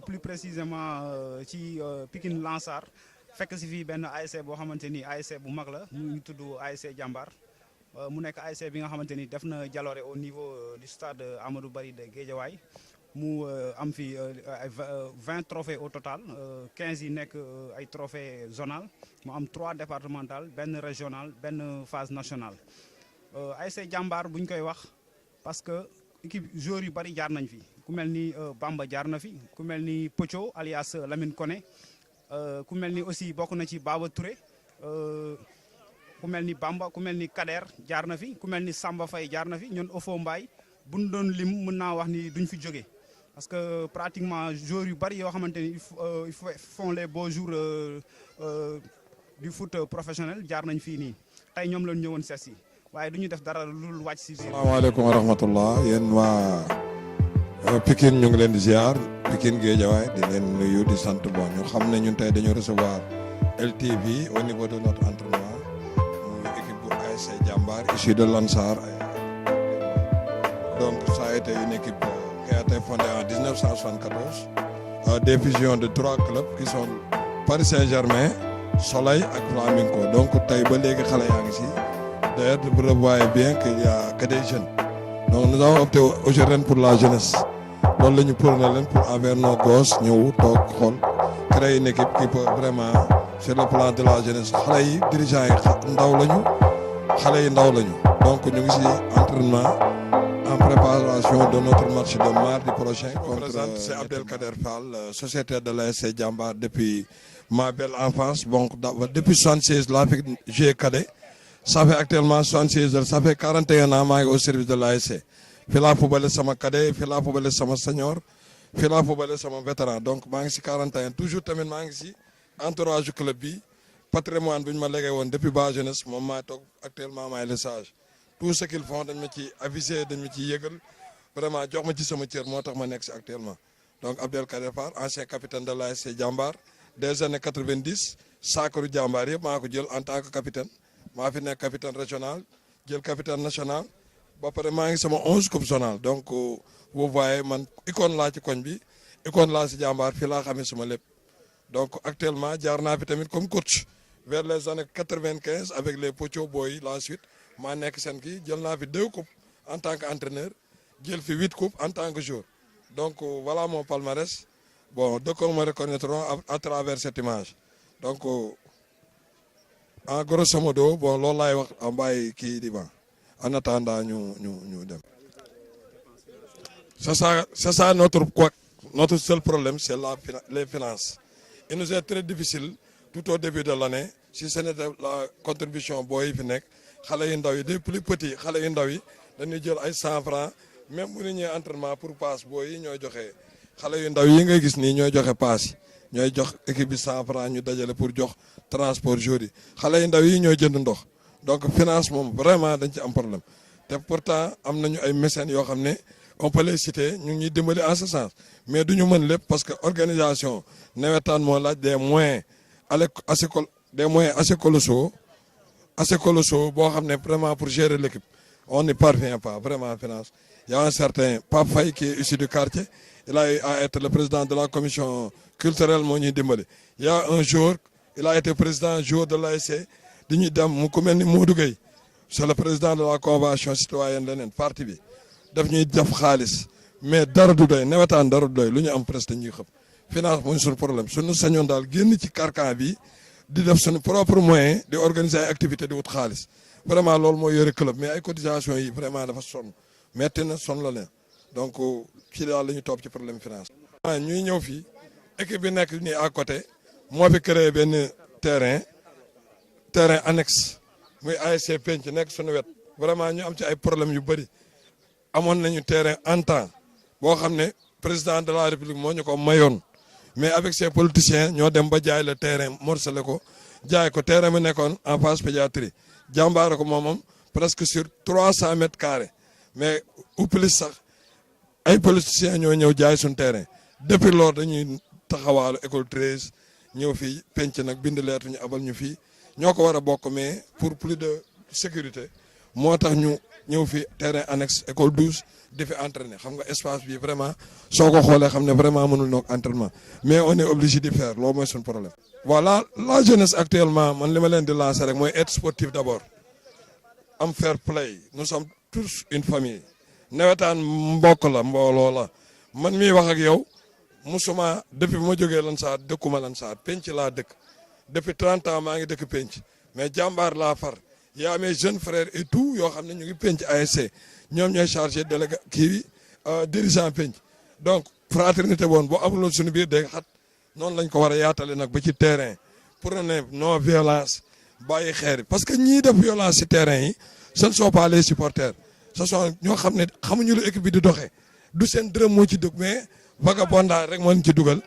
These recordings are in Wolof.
plus précisément ci Pikine Lansar fekk si fii benn ASC boo xamante ni ASC bu mag la mu ngi tudd ASC Jàmbaar mu nekk ASC bi nga xamante ni def na jaloore au niveau du stade Amadou Barry de Guédiawaye mu am fi ay 20 trophées au total 15 yi nekk ay trophées zonal mu am 3 départemental benn régional benn phase nationale ASC Jàmbaar bu ñu koy wax parce que équipe joueurs yu bari jaar nañ fi ku mel ni Bamba jaar na fi ku mel ni Pocho alias Lamine Koné ku mel ni aussi bokk na ci Baba Touré ku mel ni Bamba ku mel ni Kader jaar na fi ku mel ni Samba Faye jaar na fi ñun Ofo Mbaye bu ñu doon lim mën naa wax ni duñ fi jóge parce que pratiquement joueurs yu bari yoo xamante ni ils font les beaux jours du foot professionnel jaar nañ fii nii tey ñoom lañ ñëwoon sees yi waaye du ñu def dara lu wàcc si biir. asalaamaaleykum wa rahmatullah yéen waa Pikine ñu ngi leen di ziar Pikine Guédiawaye di leen nuyu di sant bon ñu xam ne ñun tey dañu recevoir LTV au niveau de notre entraînement muy équipe bu ASC Jàmbaar issue de Lansar donc ça a été une équipe qui a été fondée en 1974 des fusions de 3 clubs qui sont Paris Saint-Germain Soleil ak Flamenco donc tey ba léegi xale yaa ngi si d'ailleurs vous revoyez bien qu'il y a que des jeunes donc nous avons opté aujourd'hui pour la jeunesse loolu la ñu prôné leen pour envers nos gosses ñëw toog xool créer une équipe qui peut vraiment sur le plan de la jeunesse xale yi dirigeants yi ndaw lañu xale yi ndaw lañu donc ñu ngi si entraînement en préparation de notre match de mardi prochain contre c'est Abdelkader Fall sociétaire de l'ASC Jàmbaar depuis ma belle enfance bon depuis 76 laa fi joué cadet ça fait actuellement 76 heures ça fait 41 ans maa ngi au service de l'ASC fi laa fubale sama cadet fi laa fubale sama senior fi laa fubale sama vétéran donc maa ngi si 41 toujours tamit maa ngi si entourage club bi patrimoine bi ñu ma légué woon depuis ba jeunesse moom maa toog actuellement maay le sage tout ce qu'ils font dañ ma ci avisé dañ ma ci yëgal vraiment jox ma ci sama cër moo tax ma nekk si actuellement donc Abdelkader Fall ancien capitaine de l'ASC Jàmbaar des années 90 saakaru Jàmbaar yëpp maa ko jël en tant que capitaine maa fi nekk capitaine régional jël capitaine national ba pare maa ngi sama 11 coupe zonale donc vous voyez man icône laa ci koñ bi icône laa si Jàmbaar fii laa xamee sama lépp donc actuellement jaar naa fi tamit comme coach vers les années 95 avec les Pocho Boy la suite maa nekk seen kii jël naa fi 2 coupes en tant que entraîneur jël fi 8 coupes en tant que joueur donc voilà mon palmarès bon de qu'on me reconnaîtront à travers cette image donc en grosso modo bon loolu laay wax a bàyyi kii di ba en attendant ñu dem c'est ça notre seul problème c'est les finances il nous est très difficile tout au début de l'année si ce n'était la contribution booy fi nekk xale yu ndaw yi des plus petits xale yu ndaw yi dañuy jël ay 100 francs même bu ñu ñëwee entraînement pour passe booy yi ñooy joxe xale yu ndaw yi ngay gis nii ñooy joxe passe yi ñooy jox équipe bi 100 francs ñu dajale pour jox transport jour yi xale yu ndaw yi ñooy jënd ndox donc finance moom vraiment dañ ci am problème te pourtant am nañu ay mécènes yoo xam ne on peut les citer ñu ngi ñuy dimbali en ce sens mais du ñu mën lépp parce que organisation nawetaan moo laaj des moyens assez colossaux boo xam ne vraiment pour gérer l'équipe on n'y parvient pas vraiment en finance. Il y a un certain Pape Faye qui est issu du quartier il a eu à être le président de la commission culturelle moo ñuy dimbali il y a un jour il a été président jour de l'ASC di ñuy dem mu ku mel ni Modou Gueye c'est le président de la convention citoyenne leneen parti bi daf ñuy def xaalis mais dara du doy nawetaan dara du doy lu ñu am presque dañuy xëpp finance mooy suñu problème suñu sañoon daal génn ci carcan bi di def suñu propre moyen di organiser ay activité di wut xaalis vraiment loolu mooy yore club mais ay cotisation yi vraiment dafa sonn metti na sonn la leen donc ci daal la ñu topp ci problème finance. ñuy ñëw fii équipe bi nekk nii à côté moo fi créé benn terrain annexe muy ASC Penc nekk suñu wet vraiment ñu am ci ay problèmes yu bëri amoon nañu terrain en temps boo xam ne président de la république moo ñu ko mayoon mais avec ces politiciens ñoo dem ba jaay le terrain morcelé ko jaay ko terrain bi nekkoon en face pédiatrie jàmbaare ko moomam presque sur 300 mètres carrés mais ou plus sax ay politiciens ñoo ñëw jaay suñu terrain depuis loolu dañuy taxawaalu école 13 ñëw fii Penc nag bind lettre ñu abal ñu fii ñoo ko war a bokk mais pour plus de sécurité moo tax ñu ñëw fi terrain annexe école 12 di fi entraîner xam nga espace bi vraiment soo ko xoolee xam ne vraiment mënul noog entraînement mais on est obligé de faire loolu mooy suñu problème. voilà la jeunesse actuellement man li ma leen di lancer rek mooy être sportif d'abord am fair play nous sommes tous une famille nawetaan mbokk la mbooloo la man miy wax ak yow musuma depuis bi ma jógee Lansar dëkkuma Lansar Penc laa dëkk. depuis 30 ans maa ngi dëkk Penc mais jàmbaar laa far yaa mes jeunes frères et tout yoo xam ne ñu ngi Penc ASC ñoom ñooy chargé délégué kii bi dirigeant Penc donc fraternité woon boo amuloon suñu biir day xat noonu lañ ko war a yaatale nag ba ci terrain pour ne non violence bàyyi xeer parce que ñii def violence ci terrain yi ce ne sont pas les supporters ce sont ñoo xam ne xamuñu lu équipe bi di doxee du seen dërëm moo ci dugg mais vagabondage rek moo leen ci dugal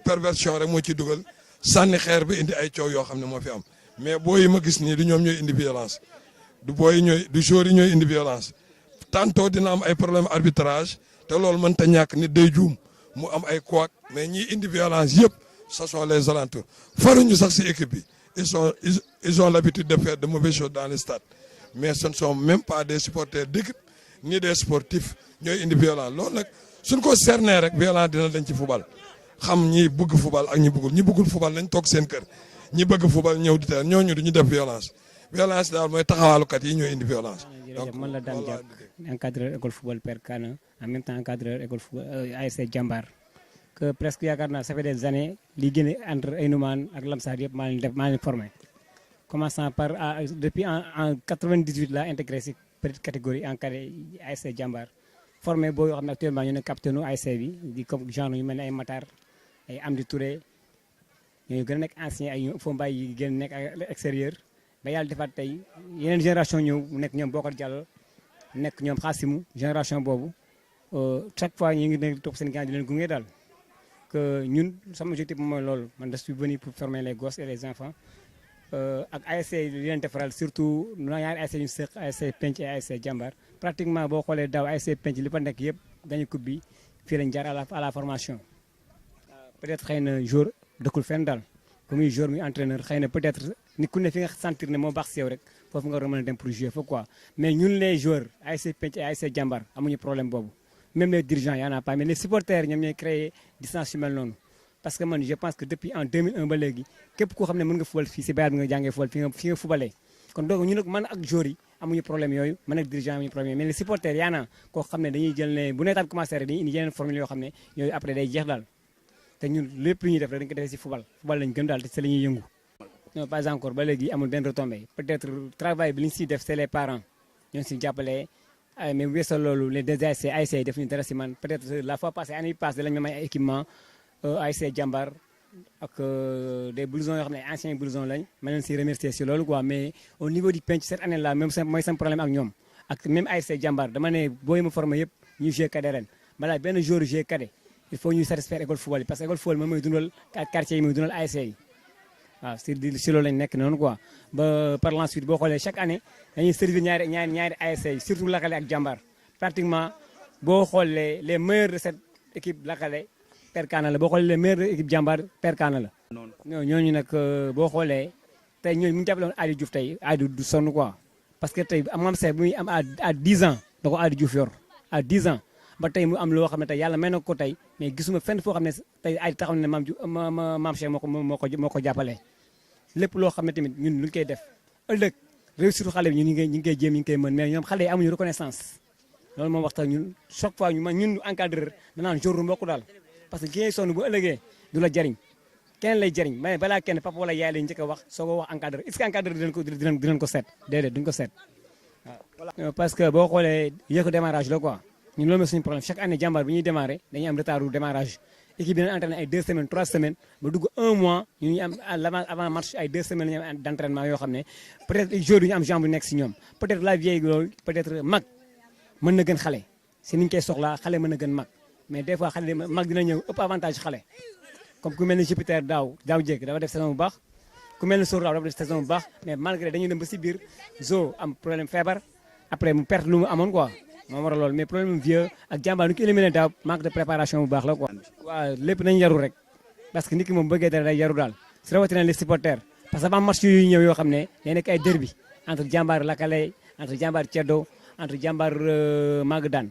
perversion rek moo ci dugal. sànni xeer bi indi ay coow yoo xam ne moo fi am mais booy yi ma gis nii du ñoom ñooy indi violence du booy yi ñooy du joueur yi ñooy indi violence tantôt dina am ay problème arbitrage te loolu mën ta ñàkk nit day juum mu am ay couac mais ñiy indi violence yëpp ce sont les alentours faruñu sax si équipe bi ils ont l'habitude de faire de mauvaises choses dans les stades mais ce ne sont même pas des supporters d'équipe ni des sportifs ñooy indi violence loolu nag suñ ko cerner rek violence dina dañ ci football xam ñi bëgg football ak ñi bëggul football nañ toog seen kër ñi bëgg football ñëw di teel ñooñu du ñu def violence daal mooy taxawaalukat yi ñooy indi violence. donc man la Dame Diack encadreur école football Père Kana en même temps encadreur école football ASC Jambar que presque yaakaar naa ça fait des années li génne entre Aynoumane ak Lamsar yëpp maa leen formé commençant par depuis en 98 la intégré si petite catégorie en cadet ASC Jambar formé boo yoo xam ne actuellement ñu ne capitaine u ASC bi di comme genre yu mel ne ay Matar ay Amdi Touré ñooñu gën a nekk ancien ay ñoom Fo Mbaye yi gën a nekk ak extérieur ba yàlla defaat tey yeneen génération ñëw nekk ñoom Bokar Diallo nekk ñoom Xaasimu génération boobu chaque fois ñu ngi nekk topp seen gàncax di leen gunge daal. que ñun sama objectif mooy loolu man je suis venu pour former les gosses et les enfants ak ASC li leen defaral surtout ñaari ASC ñu seq ASC Penc et ASC Jambar pratiquement boo xoolee daaw ASC Penc li fa nekk yëpp dañu coupe bi fii lañ jaar à la formation. peut-être xëy na jour dëkkul fenn daal comme muy jour muy entraîneur xëy na peut-être nit ku ne fi nga sentir ne moo baax si yow rek foofu nga war a mën a dem pour jouer fa quoi mais ñun les joueurs ASC Penc et ASC Jambar amuñu problème boobu même les dirigeants y en a pas mais les supporters ñoom ñooy créer distance yu mel noonu parce que man je pense que depuis en 2001 ba léegi képp koo xam ne mën nga fubal fii si bayat bi nga jàngee fubal fi nga fubalee kon donc ñu nag man ak joueurs yi amuñu problème yooyu man ak dirigeant amuñu problème mais les supporters yaa na koo xam ne dañuy jël ne bu neetaan commencé rek dañuy indi yeneen formule yoo xam ne yooyu après day jeex daal te ñun lépp lu ñuy def rek dañ ko defee si fubal lañ gën daal te si la ñuy yëngu non pas encore ba léegi amul benn retombée peut-être travail bi li ñu siy def c'est les parents ñoo si jàppale mais weesoo loolu les deux ASC def ñu dara si man peut-être la fois passée année passée lañ ma may ay équipement ASC Jambar ak des blousons yoo xam ne anciens blousons lañ ma leen si remercier si loolu quoi mais au niveau du Penc cette année là même mooy sam problème ak ñoom ak même ASC Jambar dama ne booy ma formé yëpp ñu joué cadet ren balaa benn jour joué cadet il faut ñu satisfaire école football yi parce que école football moom mooy dundal quartier yi mooy dundal ASC yi waaw si loolu lañ nekk noonu quoi ba par la suite boo xoolee chaque année dañuy servir ñaari ASC yi surtout Lakale ak Jambar pratiquement boo xoolee les meilleurs de cette équipe Lakale Père Kana la boo xoolee les meilleurs de équipe Jambar Père Kana la. ñooñu nag boo xoolee tey ñooñu mu ñu jàppale woon Aliou Diouf tey Aliou du sonn quoi parce que tey am seet bu muy am à 10 ans da ko Aliou Diouf yor à 10 ans ba tey mu am loo xam ne tey yàlla may na ko tey mais gisuma fenn foo xam ne tey Aliou taxaw ne maam Cheikh moo ko jàppale lépp loo xam ne tamit ñun lu ñu koy def ëllëg réussir xale bi ñu ngi koy jéem ñu ngi koy mën mais ñoom xale yi amuñu reconnaissance loolu moom waxtaan ñun chaque fois ñun encadreur danaan jour mbokk daal parce que ki ngay sonn bu ëllëgee du la jariñ kenn lay jariñ mais balaa kenn papa wala yaay lay njëkk a wax soo ko wax encadreur est-ce que encadreur dinañ ko seet déedéet duñ ko seet waaw parce que boo xoolee yéex démarrage la quoi ñun loolu mooy suñu problème chaque année jàmbaar bi ñuy démarrer dañuy am retard du démarrage équipe bi dina entraîné ay 2 semaines 3 semaines ba dugg 1 mois ñu am avant match ay 2 semaines la ñu am d'entraînement yoo xam ne peut-être jour du ñu am jambe bu nekk si ñoom peut-être la vieille loolu peut-être mag mën na gën xale si ni ñu koy soxlaa xale mën na gën mag mais des fois xale mag dina ñëw ëpp avantage xale comme ku mel ni Jupiter daaw jékki dafa def saison bu baax ku mel ni Sour daaw dafa def saison bu baax mais malgré dañuy dem ba si biir zo am problème feebar après mu perte lu mu amoon quoi moo waral loolu mais problème vieux ak jàmbaar nu ko éliminé daaw manque de préparation bu baax la quoi. waaw lépp nañu yaru rek parce que nit ki moom bëggee dara day yaru daal si rawatina les supporters parce que avant match yu ñëw yoo xam ne day nekk ay derby entre jàmbaar Lakale entre jàmbaar Ceddo entre jàmbaar Magadan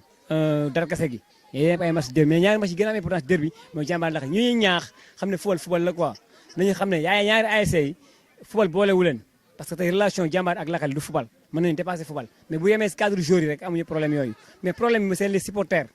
Darkase gi yéen ay match derby mais ñaari match yi gën a am importance derby mooy jàmbaar Lakale ñuy ñaax xam ne football la quoi nañu xam ne ñaari ASC yi football boolewu leen parce que tey relation jàmbaar ak Lakale du football mën nañu dépasser football mais bu yemee si cadre joueur yi rek amuñu problème yooyu mais problème bi c'est les supporters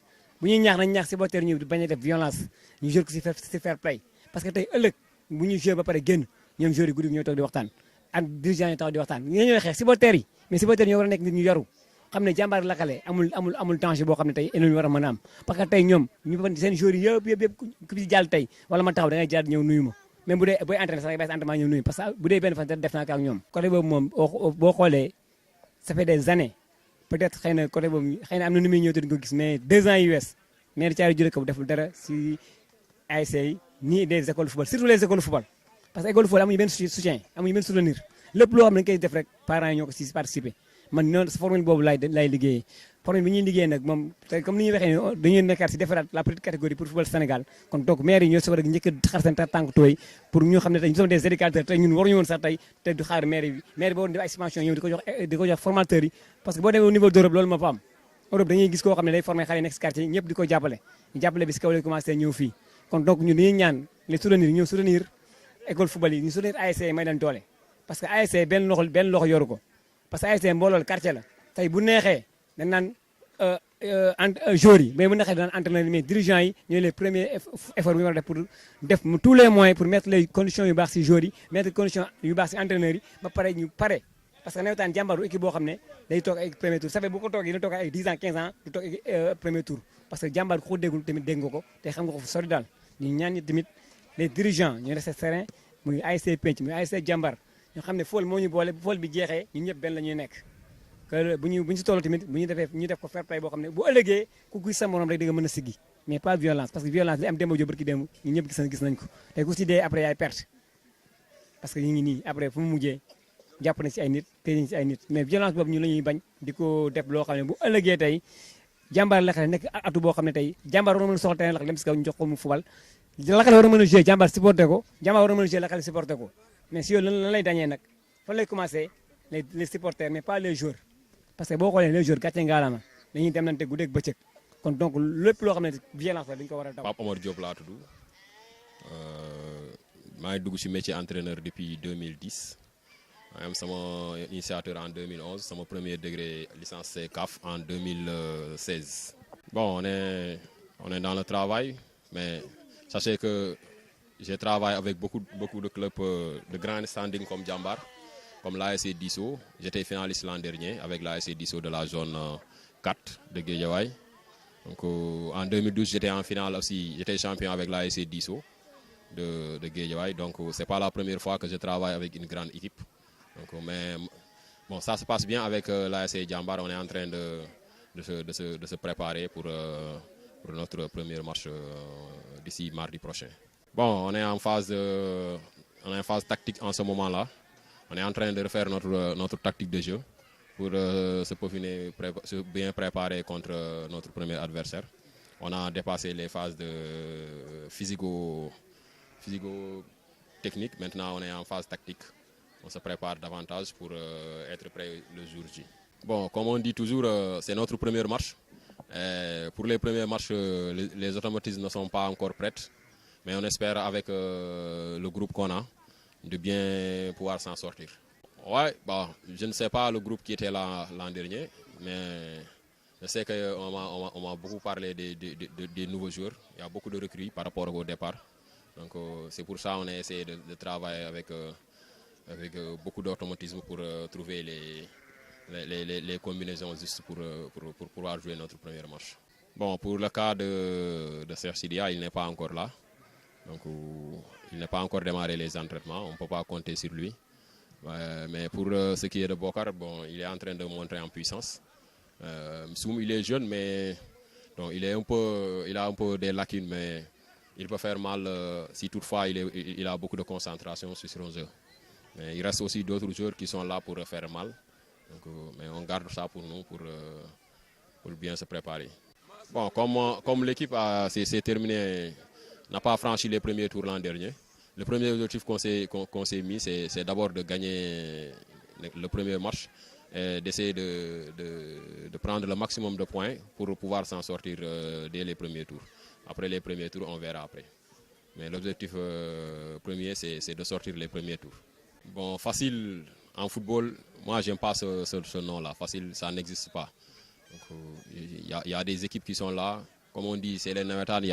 bu ñuy ñaax nañ ñaax supporters ñu bañ a def violence ñu jouer ko si fair play parce que tey ëllëg bu ñuy jouer ba pare génn ñoom joueurs yi guddi ñooy toog di waxtaan ak dirigeants yi taxaw di waxtaan ñoo ñooy xeex supporters yi mais supporters ñoo war a nekk nit ñu yaru xam ne jàmbaar Lakale amul danger boo xam ne tey énu war a mën a am parce que tey ñoom ñu seen joueurs yi yëpp ku ci jàll tey wala ma taxaw da ngay jàll ñëw nuyu ma même bu dee booy entraîné sax ngay bàyyi entraînement ñëw nuyu parce que bu dee benn fan def naa ko ak ñoom côté boobu moom boo xoolee ça fait des années peut-être xëy na côté boobu xëy na am na nu muy ñëw te duñ ko gis mais 2 ans yu wees maire Thiaroye Jure ko deful dara si ASC yi ni des écoles de football surtout les écoles de football parce que école de football amuñu benn soutien amuñu benn soutenir lépp loo xam ne dañu koy def rek parents yi ñoo ko si participer man noonu formule boobu laay liggéeyee formule bi ñuy liggéey nag moom te comme ni ñuy waxee ne dañuy nekkaat si defaraat la petite catégorie pour football Sénégal kon donc maire yi ñoo si war a njëkk a xar seen tànk tooy pour ñu xam ne tey ñu sommes des éducateurs tey ñun waruñu woon sax tey te du xaar maire bi boo def ay subvention ñëw di ko jox formateurs yi parce que boo demee au niveau d'Europe loolu moo fa am Europe dañuy gis koo xam ne day formé xale yi nekk si quartier ñëpp di ko jàppale ñu jàppale bi si kaw lay commencé ñëw fii kon donc ñun dañuy ñaan les soutenir ñëw soutenir école football yi ñu soutenir ASC may leen doole parce que ASC benn loxo yoru ko parce que ASC mbooloo quartier la tey bu neexee dañ naan joueurs yi mais bu neexee daan entraîneur mais dirigeants yi ñooy les premiers efforts bi ñu war a def pour def tous les moyens pour mettre les conditions yu baax si joueurs yi mettre conditions yu baax si entraîneurs yi ba pare ñu pare parce que nawetaan jàmbaar du équipe boo xam ne day toog ay premier tour ça fait bu ko toog yi dina toog ay 10 ans 15 ans du toog premier tour parce que jàmbaar ku ko déggul tamit dégg nga ko te xam nga ko fu sori daal ñu ñaan ñi tamit les dirigeants ñu resté serein muy ASC Penc muy ASC jàmbaar ñu xam ne fool moo ñu boole bu fool bi jeexee ñun ñëpp benn la ñuy nekk que bu ñu si toll tamit bu ñu defee ñu def ko fair play boo xam ne bu ëllëgee ku gis sa morom rek di nga mën a siggi mais pas violence parce que violence li am démb jo barki démb ñun ñëpp gis nañ ko te ku si dee après yaay perte parce que ñu ngi nii après fu mu mujjee jàpp na si ay nit téye nañ si ay nit mais violence boobu ñu la ñuy bañ di ko def loo xam ne bu ëllëgee tey jàmbaar Lakale nekk atu boo xam ne tey jàmbaar war na mën a soxla terrain Lakale dem si kaw ñu jox ko mu fubal Lakale war na mën a jouer jàmbaar supporté ko jàmbaar war na mën a jouer Lakale supporté ko mais si yow lan lay dañee nag fan lay commencé les supporters mais pas les joueurs parce que boo xoolee les joueurs gàcce ngaalama dañuy dem nante guddeeg bëccëg kon donc lépp loo xam ne violence la dañu ko war a daw. Pape Omar Diop laa tudd maa ngi dugg ci métier entraîneur depuis 2010 maa ngi am sama initiateur en 2011 sama premier degré licence C CAF en 2016. Bon on est dans le travail mais sachez que j'ai travaillé avec beaucoup de clubs de grand standing comme Jambar. Comme l'ASC Disso, j'étais finaliste l'an dernier avec l'ASC Disso de la zone 4 de Guédiawaye. Donc en 2012, j'étais en finale aussi, j'étais champion avec l'ASC Disso de Guédiawaye. Donc c'est pas la première fois que je travaille avec une grande équipe. Donc, mais bon, ça se passe bien avec l'ASC Jambar. On est en train de se préparer pour notre première marche d'ici mardi prochain. Bon, on est en phase tactique en ce moment-là. On est en train de refaire notre tactique de jeu pour se peaufiner, se bien préparer contre notre premier adversaire. On a dépassé les phases de physico-technique. Maintenant, on est en phase tactique. On se prépare davantage pour être prêt le jour J. Bon, comme on dit toujours, c'est notre première marche. Pour les premières marches, les automatismes ne sont pas encore prêts. Mais on espère avec le groupe qu'on a de bien pouvoir s'en sortir. Ouais, bon, je ne sais pas le groupe qui était là l'an dernier, mais je sais qu'on m'a beaucoup parlé des nouveaux joueurs. Il y a beaucoup de recrues par rapport au départ. Donc c'est pour ça qu'on a essayé de travailler avec beaucoup d'automatisme pour trouver les combinaisons justes pour pouvoir jouer notre premier match. Bon, pour le cas de Serge Sidia, il n'est pas encore là. Donc il n'a pas encore démarré les entraînements, on ne peut pas compter sur lui. Mais pour ce qui est de Bokar, bon, il est en train de montrer en puissance. Soum, il est jeune, mais donc, il a un peu des lacunes, mais il peut faire mal si toutefois il a beaucoup de concentration sur son jeu. Mais il reste aussi d'autres joueurs qui sont là pour faire mal. Donc, mais on garde ça pour nous, pour bien se préparer. Bon, comme l'équipe s'est terminée, n'a pas franchi les premiers tours l'an dernier, le premier objectif qu'on s'est mis, c'est d'abord de gagner le premier match et d'essayer de prendre le maximum de points pour pouvoir s'en sortir dès les premiers tours. Après les premiers tours, on verra après. Mais l'objectif premier, c'est de sortir les premiers tours. Bon, facile en football, moi, j'aime pas ce nom-là. Facile, ça n'existe pas. Il y a des équipes qui sont là. Comme on dit, c'est les Navetan, il y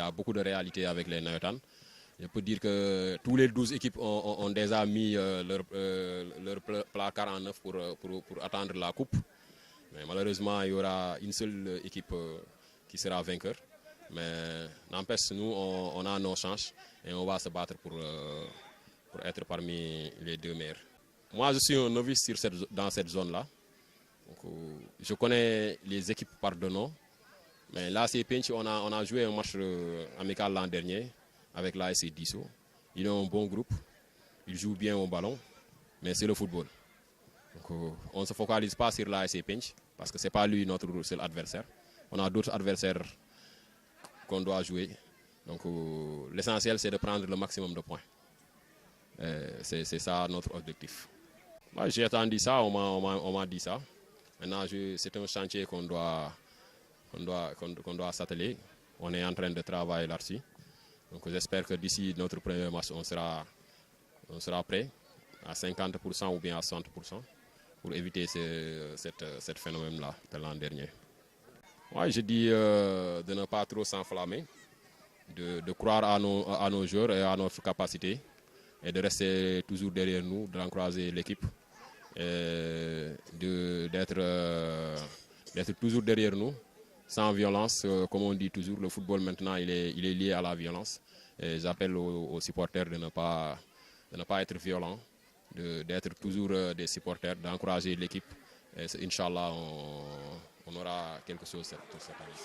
a beaucoup de réalité avec les Navetan. Je peux dire que tous les 12 équipes ont déjà mis leur placard en œuvre pour attendre la coupe. Mais malheureusement, il y aura une seule équipe qui sera vainqueur. Mais n'empêche, nous, on a nos chances et on va se battre pour être parmi les deux meilleurs. Moi, je suis un novice dans cette zone-là. Je connais les équipes par de nom. Mais là, c'est Pinch, on a joué un match amical l'an dernier avec l'ASC Disso. Ils ont un bon groupe, ils jouent bien au ballon, mais c'est le football. Donc, on ne se focalise pas sur l'ASC Pinch parce que ce n'est pas lui notre seul adversaire. On a d'autres adversaires qu'on doit jouer. Donc l'essentiel, c'est de prendre le maximum de points. C'est ça notre objectif. Moi, j'ai attendu ça, on m'a dit ça. Maintenant, c'est un chantier qu'on doit s'atteler. On est en train de travailler là-dessus. Donc j'espère que d'ici notre premier match, on sera prêt à 50% ou bien à 60% pour éviter cette phénomène-là de l'an dernier. Moi, je dis de ne pas trop s'enflammer, de croire à nos joueurs et à notre capacité et de rester toujours derrière nous, d'encourager l'équipe et d'être toujours derrière nous. Sans violence, comme on dit toujours, le football maintenant il est lié à la violence. Et j'appelle aux supporters de ne pas être violents, d'être toujours des supporters, d'encourager l'équipe. Et Inch'Allah, on aura quelque chose cette année.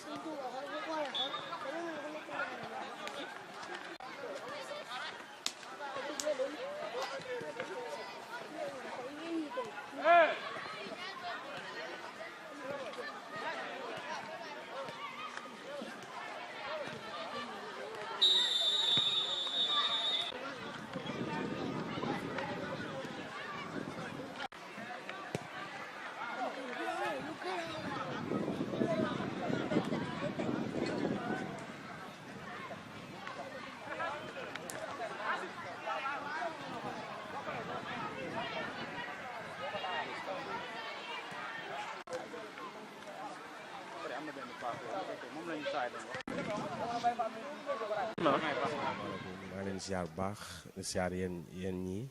maa leen siyaar bu baax di siyaar yéen ñii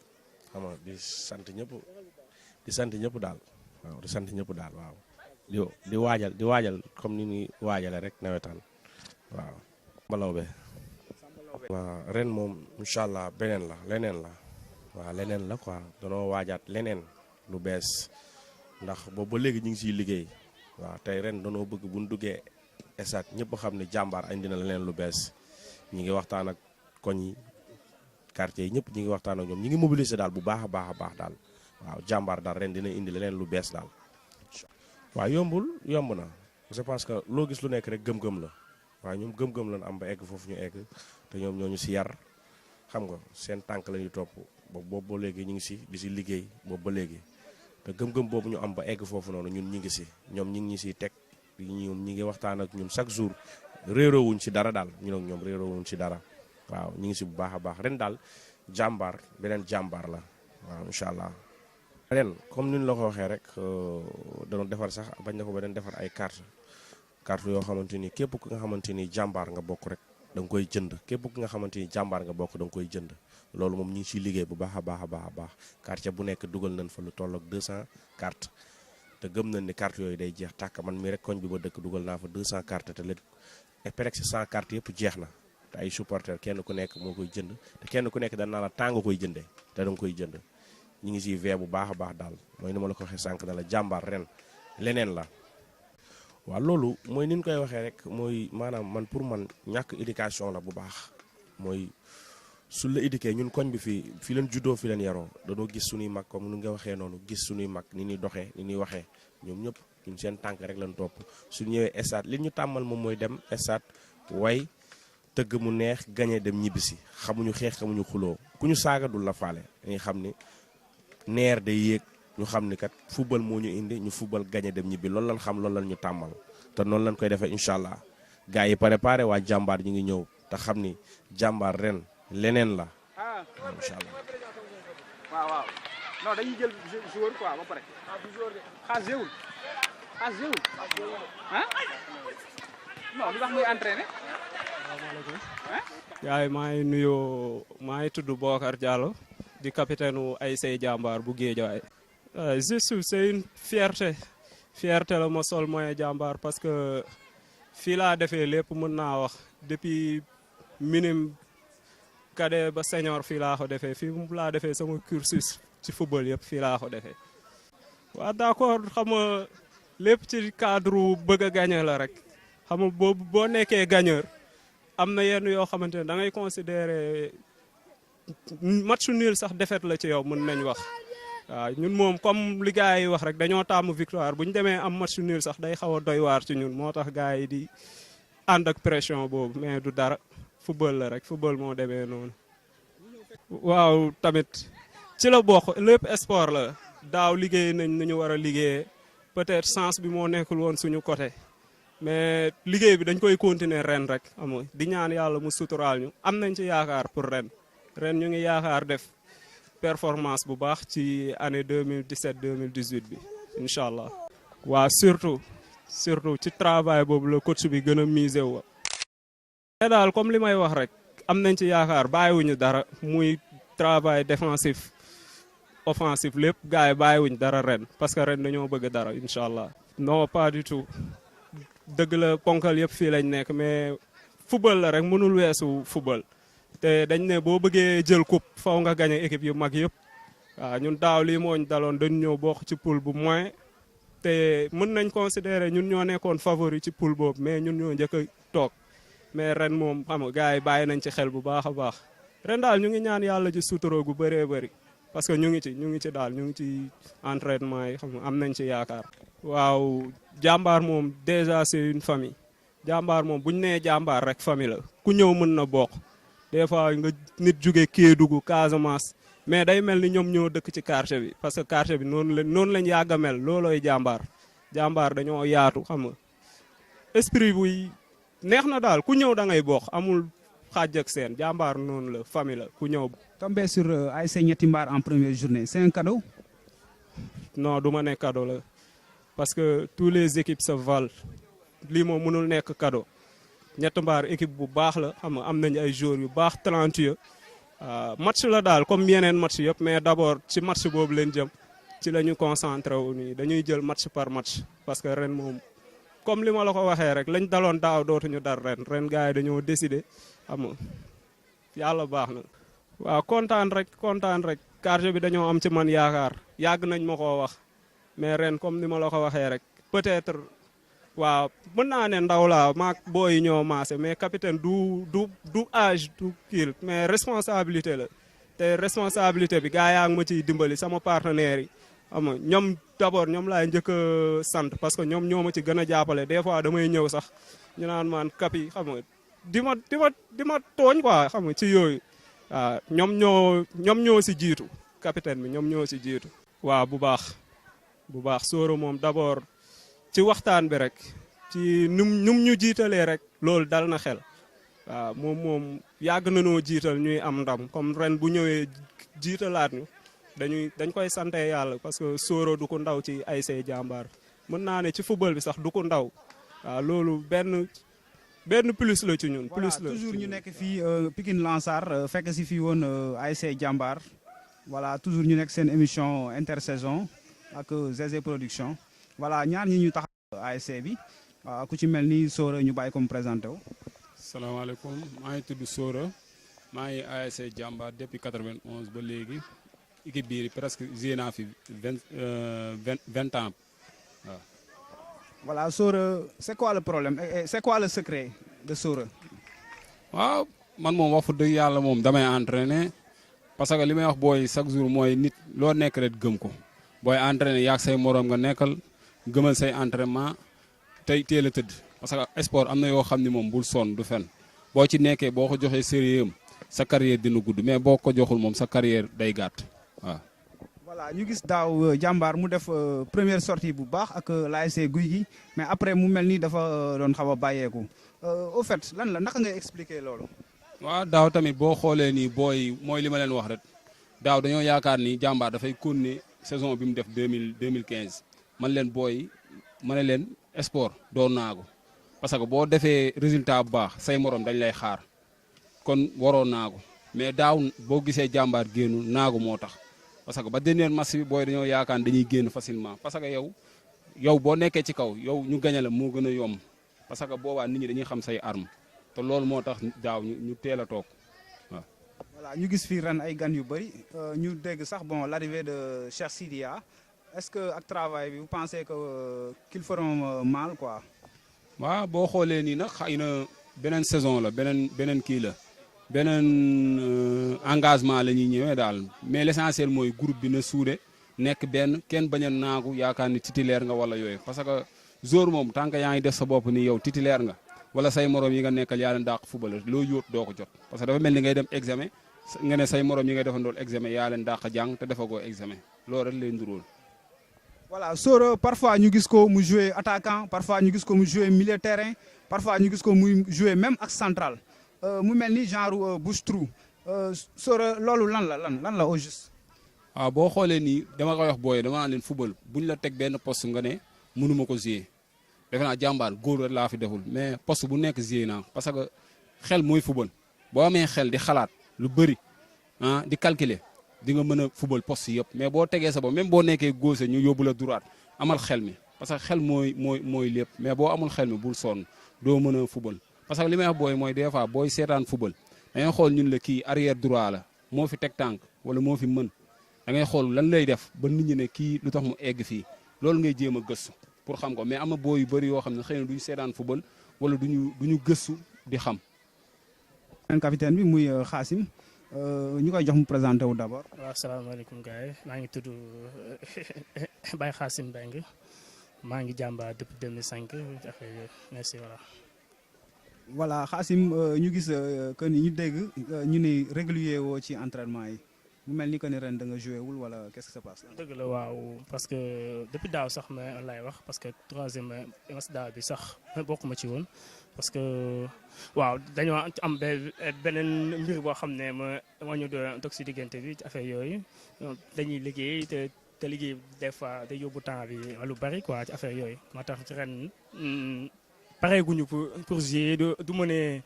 xam nga di sant ñëpp daal waaw di sant ñëpp daal waaw di waajal comme ni ñuy waajale rek nawetaan waaw mbalaw be waaw ren moom incha allah leneen la quoi danoo waajaat leneen lu bees ndax boobu ba léegi ñu ngi siy liggéey waaw tey ren danoo bëgg bu ñu duggee esat ñëpp xam ne jàmbaar andi na leneen lu bees ñi ngi waxtaan ak koñ yi quartier yi ñëpp ñi ngi waxtaan ak ñoom ñi ngi mobiliser daal bu baax a baax daal waaw jàmbaar daal ren dina indi leneen lu bees daal waaw yomb na je pense que loo gis lu nekk rek gëm-gëm la waaw ñoom gëm-gëm lañ am ba egg foofu ñu egg te ñoom ñooñu si yar xam nga seen tànk la ñuy topp boobu ba léegi ñu ngi di si liggéey boobu ba léegi te gëm-gëm boobu ñu am ba egg foofu noonu ñun ñi ngi si ñoom ñi ngi ñu siy teg ñoom ñi ngi waxtaan ak ñun chaque jour réeroowuñ si dara daal ñun ak ñoom réeroowuñ si dara waaw ñu ngi si bu baax a baax ren daal beneen jàmbaar la waaw incha allah ren comme ni ñu la ko waxee rek dañoo defar sax bañ na ko ba dañ defar ay carte yoo xamante ni képp ku nga xamante ni jàmbaar nga bokk rek da nga koy jënd képp ku nga xamante ni jàmbaar nga bokk da nga koy jënd loolu moom ñu ngi ciy liggéey bu baax a baax quartier bu nekk dugal nañ fa lu toll ak 200 cartes te gëm nañ ni carte yooyu day jeex tàkk man mii rek koñ bi ba dëkk dugal naa fa 200 cartes te léegi presque 100 cartes yëpp jeex na te ay supporters kenn ku nekk moo koy jënd te kenn ku nekk dañ naa la temps nga koy jëndee te da nga koy jënd ñu ngi siy vee bu baax a baax daal mooy ni ma la ko waxee sànq na la jàmbaar ren leneen la. waaw loolu mooy ni ñu koy waxee rek mooy maanaam man pour man ñàkk éducation la bu baax mooy su la éduqué ñun koñ bi fii leen juddoo fi leen yaroo dañoo gis suñuy mag comme nu nga waxee noonu gis suñuy mag ni ñuy doxee ni ñuy waxee ñoom ñëpp ñun seen tànk rek lañ topp su ñëwee stade li ñu tàmmal moom mooy dem stade way tëgg mu neex gañe dem ñibbisi xamuñu xeex xamuñu xuloo ku ñu saaga dul la faale dañuy xam ni neer day yéeg ñu xam ni kat football moo ñu indi ñu football gañe dem ñibbi loolu lañ xam loolu lañ ñu tàmmal te noonu lañ koy defee incha allah gars yi préparé waa jàmbaar ñu ngi ñëw te xam ni jàmbaar ren leneen la incha allah. waaw non dañuy jël joueur quoi ba pare. xaas jéewul ah non li tax muy entraîné. asalaamaaleykum. yaay maa ngi tudd Bokar Diallo di capitaine u ASC Jàmbaar bu Guédiawaye. juste c'est une fierté la ma sol mooy Jàmbaar parce que fii laa defee lépp mën naa wax depuis minime cadet ba senior fii laa ko defee fii laa defee sama cursus ci football yëpp fii laa ko defee. waaw d'accord xam nga lépp ci cadre bëgg a gagner la rek xam nga boo nekkee gagneur am na yenn yoo xamante ne da ngay considérer match nul sax défaite la ci yow mën nañ wax. waaw ñun moom comme li gars yi wax rek dañoo tàmm victoire bu ñu demee am match nul sax day xaw a doy waar ci ñun moo tax gars yi di ànd ak pression boobu mais du dara football la rek football moo demee noonu. waaw tamit ci la bokk lépp sport la daaw liggéey nañ nu ñu war a liggéeyee peut-être chance bi moo nekkul woon suñu côté mais liggéey bi dañ koy continuer ren rek xam nga di ñaan yàlla mu suturaal ñu am nañ ci yaakaar pour ren ñu ngi yaakaar def. performance bu baax ci année 2017 2018 bi incha allah. waaw surtout ci travail boobu la coach bi gën a misé wu. mais daal comme li may wax rek am nañ ci yaakaar bàyyiwuñu dara muy travail défensif offensif lépp gars yi bàyyiwuñu dara ren parce que ren dañoo bëgg dara incha allah. non pas du tout dëgg la ponkal yëpp fii lañ nekk mais football la rek mënul weesu football. te dañ ne boo bëggee jël coupe faw nga gagné équipe yu mag yëpp waaw ñun daaw lii moo ñu daloon dañu ñëw bokk ci poule bu moins te mën nañ considérer ñun ñoo nekkoon favori ci poule boobu mais ñun ñoo njëkk a toog mais ren moom xam nga gars yi bàyyi nañ ci xel bu baax a baax ren daal ñu ngi ñaan yàlla ci suturoo gu bëree bëri parce que ñu ngi ci daal ñu ngi ci entraînement yi xam nga am nañ ci yaakaar. waaw jàmbaar moom déjà c'est une famille jàmbaar moom bu ñu nee jàmbaar rek famille la ku ñëw mën na bokk. des fois nga nit jóge Kédougou Casamance mais day mel ni ñoom ñoo dëkk ci quartier bi parce que quartier bi noonu lañ yàgg a mel loolooy jàmbaar dañoo yaatu xam nga esprit buy neex na daal ku ñëw da ngay bokk amul xaaj ak seen jàmbaar noonu la famille la ku ñëw. tombé sur ASC Ñetti Mbaar en première journée c'est un cadeau. non du ma ne cadeau la parce que tous les équipes se valent lii moom mënul nekk cadeau. Ñetti Mbaar équipe bu baax la xam nga am nañu ay joueurs yu baax talentueux match la daal comme yeneen match yëpp mais d'abord ci match boobu leen jëm ci la ñu concentré wu nii dañuy jël match par match parce que ren moom comme li ma la ko waxee rek lañ daloon daaw dootuñu dar ren gars yi dañoo décider xam nga yàlla baax na. waaw kontaan rek quartier bi dañoo am ci man yaakaar yàgg nañ ma koo wax mais ren comme ni ma la ko waxee rek peut-être. waaw mën naa ne ndaw laa maag booy ñoo maase mais capitaine du âge du kii mais responsabilité la te responsabilité bi gars yaa ngi ma ciy dimbali sama partenaires yi xam nga ñoom d'abord ñoom laay njëkk a sant parce que ñoom ñoo ma ci gën a jàppale des fois damay ñëw sax ñu naan maan kapi xam nga di ma tooñ quoi xam nga ci yooyu waaw ñoom ñoo si jiitu capitaine bi ñoom ñoo si jiitu. waaw bu baax Soro moom d'abord. ci waxtaan bi rek ci num ñu jiitalee rek loolu dal na xel waaw moom yàgg na noo jiital ñuy am ndam comme ren bu ñëwee jiitalaat ñu dañ koy sante yàlla parce que Soro du ko ndaw ci ASC Jàmbaar mën naa ne ci football bi sax du ko ndaw waaw loolu benn plus la ci ñun. plus la toujours ñu nekk fii Pikine Lansar fekk si fii woon ASC Jàmbaar voilà toujours ñu nekk seen émission intersaison ak ZZ Production voilà ñaar ñi ñu tax ASC bi ku ci mel ni Sora ñu bàyyi ko mu présenté wu. salaamaaleykum maa ngi tudd Sora maa ngi ASC Jàmbaar depuis 91 ba léegi équipe biir presque joué naa fi 20 ans waaw. voilà Sora c'est quoi le problème et c'est quoi le secret de Sora. waaw man moom wax fa dëgg yàlla moom damay entraîner parce que li may wax booy chaque jour mooy nit loo nekk rek gëm ko booy entraîner yaag say moroom nga nekkal gëmal say entraînement tey teel a tëdd parce que sport am na yoo xam ni moom bul sonn du fen boo ci nekkee boo ko joxee sérieux sa carrière dina gudd mais boo ko joxul moom sa carrière day gàtt waaw. voilà ñu gis daaw Jàmbaar mu def première sortie bu baax ak l'ASC Guy gi mais après mu mel ni dafa doon xaw a bàyyeeku au fait lan la naka ngay expliquer loolu. waaw daaw tamit boo xoolee nii booy mooy li ma leen wax rek daaw dañoo yaakaar ni Jàmbaar dafay continuer saison bi mu def 2015 man leen booy ma ne leen sport doo naagu parce que boo defee résultat bu baax say morom dañ lay xaar kon waroo naagu mais daaw boo gisee Jàmbaar génnu naagu moo tax parce que ba dernier match bi booy dañoo yaakaar dañuy génn facilement parce que yow boo nekkee ci kaw yow ñu gañe la moo gën a yomb parce que boobaa nit ñi dañuy xam say arme te loolu moo tax daaw ñu teel a toog waaw. voilà ñu gis fii ren ay gan yu bëri ñu dégg sax bon l'arrivée de Cheikh Sidia est-ce que ak travail bi vous pensez que qu'ils feront mal quoi. waaw boo xoolee nii nag xëy na beneen saison la beneen kii la beneen engagement la ñuy ñëwee daal mais l'essentiel mooy groupe bi na suude nekk benn kenn bañ a naagu yaakaar ni titulaire nga wala yooyu parce que jour moom tant que yaa ngi def sa bopp ni yow titulaire nga wala say morom yi nga nekkal yaa leen dàq football loo yóot doo ko jot parce que dafa mel ni ngay dem examen nga ne say morom yi ngay defandool examen yaa leen dàq jàng te defagoo examen loolu rek lay nduróol. voilà Sora parfois ñu gis ko mu jouer attaquant parfois ñu gis ko mu jouer milieu terrain parfois ñu gis ko muy jouer même ak central mu mel ni genre bouche-trou Sora loolu lan la au juste. waaw boo xoolee nii dama koy wax booyee dama naan leen football buñ la teg benn poste nga ne mënuma ko jouer defe naa Jàmbaar góor rek laa fi deful mais poste bu nekk jouer naa parce que xel mooy football boo amee xel di xalaat lu bëri di calculer di nga mën a football poste yëpp mais boo tegee sa bopp même boo nekkee gauche ñu yóbbu la droite amal xel mi parce que xel mooy lépp mais boo amul xel mi bul sonn doo mën a football parce que li may wax booy mooy des fois booy seetaan football da ngay xool ñun la kii arrière droit la moo fi teg tànk wala moo fi mën da ngay xool lan lay def ba nit ñi ne kii lu tax mu egg fii loolu ngay jéem a gëstu pour xam ko mais am na booy yu bëri yoo xam ne xëy na duñu seetaan football wala duñu gëstu di xam. capitaine bi muy Xaasim ñu koy jox mu présenté wu d'abord. waaw salaamaaleykum gars yi maa ngi tudd Baye Xaasim Mbengue maa ngi Jàmbaar depuis 2005 merci voilà. voilà Xaasim ñu gis que ni ñu dégg ñu ne régulier woo ci entraînement yi mu mel ni que ni ren da nga joué wul wala qu'est-ce qui se passe. dëgg la waaw parce que depuis daaw sax ma lay wax parce que troisième match daaw bi sax bokkuma ci woon parce que waaw dañoo am beneen mbir boo xam ne moo ñu doon toog si diggante bi ci affaire yooyu dañuy liggéey te liggéey des fois day yóbbu temps bi lu bari quoi ci affaire yooyu moo tax ci ren pareeguñu pour jouer du ma ne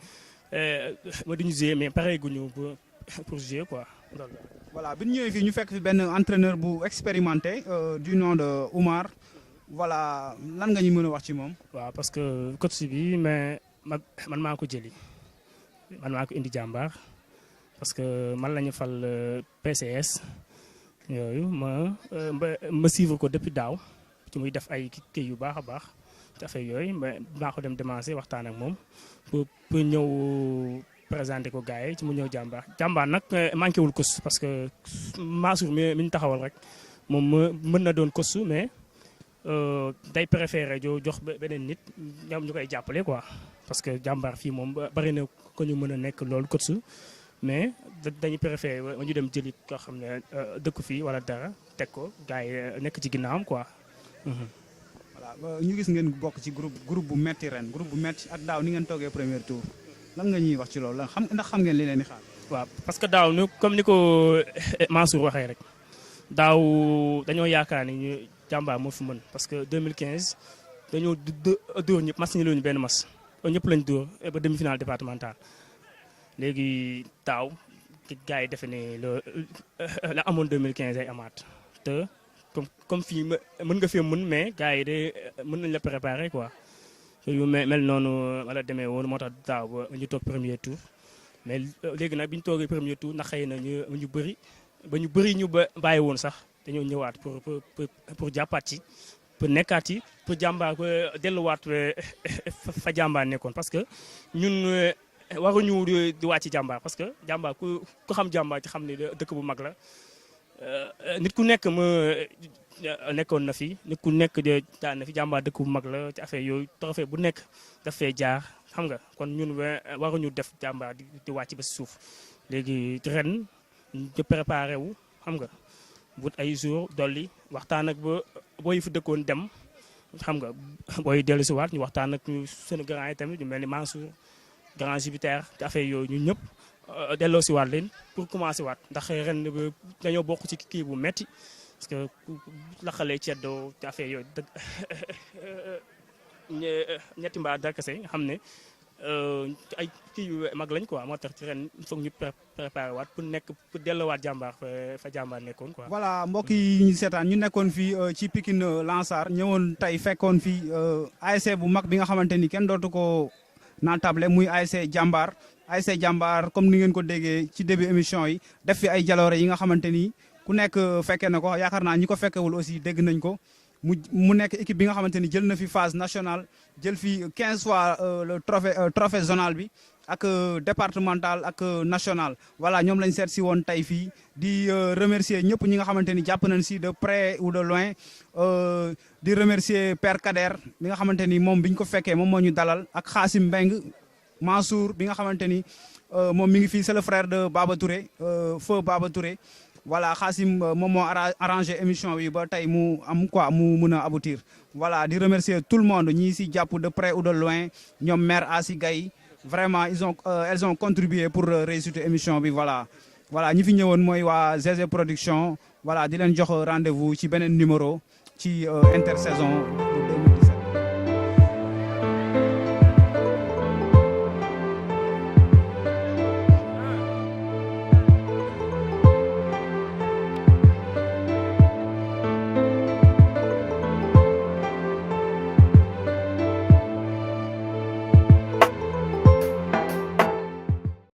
ma duñu jouer mais pareeguñu pour jouer quoi. voilà bi ñu ñëwee fii ñu fekk fi benn entraîneur bu expérimenté du nom de Oumar voilà lan nga ñu mën a wax ci moom. waaw parce que coach bi mais man maa ko jëli man maa ko indi Jàmbaar parce que man la ñu fal PCS yooyu ma suivre ko depuis daaw ci muy def ay kii yu baax a baax ci affaire yooyu maa ko dem demancé waxtaan ak moom pour ñëw. présenté ko gars yi ci mu ñëw Jàmbaar nag manqué wul coach parce que Mansour mi ñu taxawal rek moom mën na doon coach mais day préféré jox beneen nit ñoom ñu koy jàppale quoi parce que Jàmbaar fii moom bari na ko ñu mën a nekk loolu coach mais dañuy préféré ma ñu dem jëli koo xam ne dëkk fii wala dara teg ko gars yi nekk ci ginnaawam quoi. voilà ñu gis ngeen bokk ci groupe bu metti ren groupe bu metti ak daaw ni ngeen toogee premier tour. lan nga ñuy wax ci loolu ndax xam ngeen li leen di xaar. waaw parce que daaw comme ni ko Mansour waxee rek daaw dañoo yaakaar ni ñu jàmbaar moo fi mën parce que 2015 dañoo dóor ñëpp match ni loolu ñu benn match ñëpp lañ dóor ba demi-finale départementale léegi daaw gars yi defe ne la amoon 2015 ay amaat te comme fii mën nga fee mën mais gars yi de mën nañ la préparer quoi yu mel noonu wala demee woon moo tax daaw ba ñu toog premier tour mais léegi nag bi ñu toogee premier tour ndax xëy na ñu bëri ñu bàyyi woon sax dañoo ñëwaat pour jàppaat ci pour nekkaat ci pour jàmbaar delluwaat fa jàmbaar nekkoon parce que ñun waruñu di wàcc ci jàmbaar parce que jàmbaar ku xam jàmbaar ci xam ne dëkk bu mag la nit ku nekk ma nekkoon na fi nit ku nekk daan na fi jàmbaar dëkk bu mag la ci affaire yooyu trophée bu nekk daf fee jaar xam nga kon ñun waruñu def jàmbaar di wàcc ba si suuf léegi ren ñu préparé wu xam nga but ay jour dolli waxtaan ak ba booy fi dëkkoon dem xam nga booy dellu si waat ñu waxtaan ak ñu seen grand yi tamit ñu mel ni Mansour grand Jupiter ci affaire yooyu ñun ñëpp delloo si waat leen pour commencer waat ndax ren dañoo bokk ci kii bu metti parce que laxalee ceddoo ci affaire yooyu ñetti mbaa darkase nga xam ne ay kii yu mag lañ quoi moo tax ci ren foog ñu préparé waat pour delloowaat jàmbaar fa jàmbaar nekkoon quoi. voilà mbokk yi ñu seetaan ñu nekkoon fii ci Pikine Lansar ñëwoon tey fekkoon fii ASC bu mag bi nga xamante ni kenn dootu ko naatable muy ASC Jàmbaar. ASC Jàmbaar comme ni ngeen ko déggee ci début émission yi def fi ay jaloore yi nga xamante ni ku nekk fekkee na ko yaakaar naa ñi ko fekkewul aussi dégg nañ ko mu nekk équipe bi nga xamante ni jël na fi phase nationale jël fi 15 fois le trophée zonal bi ak départemental ak national voilà ñoom lañ seet si woon tey fii di remercier ñëpp ñi nga xamante ni jàpp nañ si de près ou de loin di remercier Père Kader bi nga xamante ni moom biñ ko fekkee moom moo ñu dalal ak Xaasim Mbeng Mansour bi nga xamante ni moom mi ngi fii c'est le frère de Baba Touré feu Baba Touré voilà Xaasim moom moo arrangé émission bi ba tey mu am quoi mu mun a aboutir voilà di remercier tout le monde ñi si jàpp de près ou de loin ñoom maire Asi Gaye vraiment elles ont contribué pour réussir émission bi voilà ñi fi ñëwoon mooy waa GG Production voilà di leen jox rendez-vous ci beneen numéro ci intersaison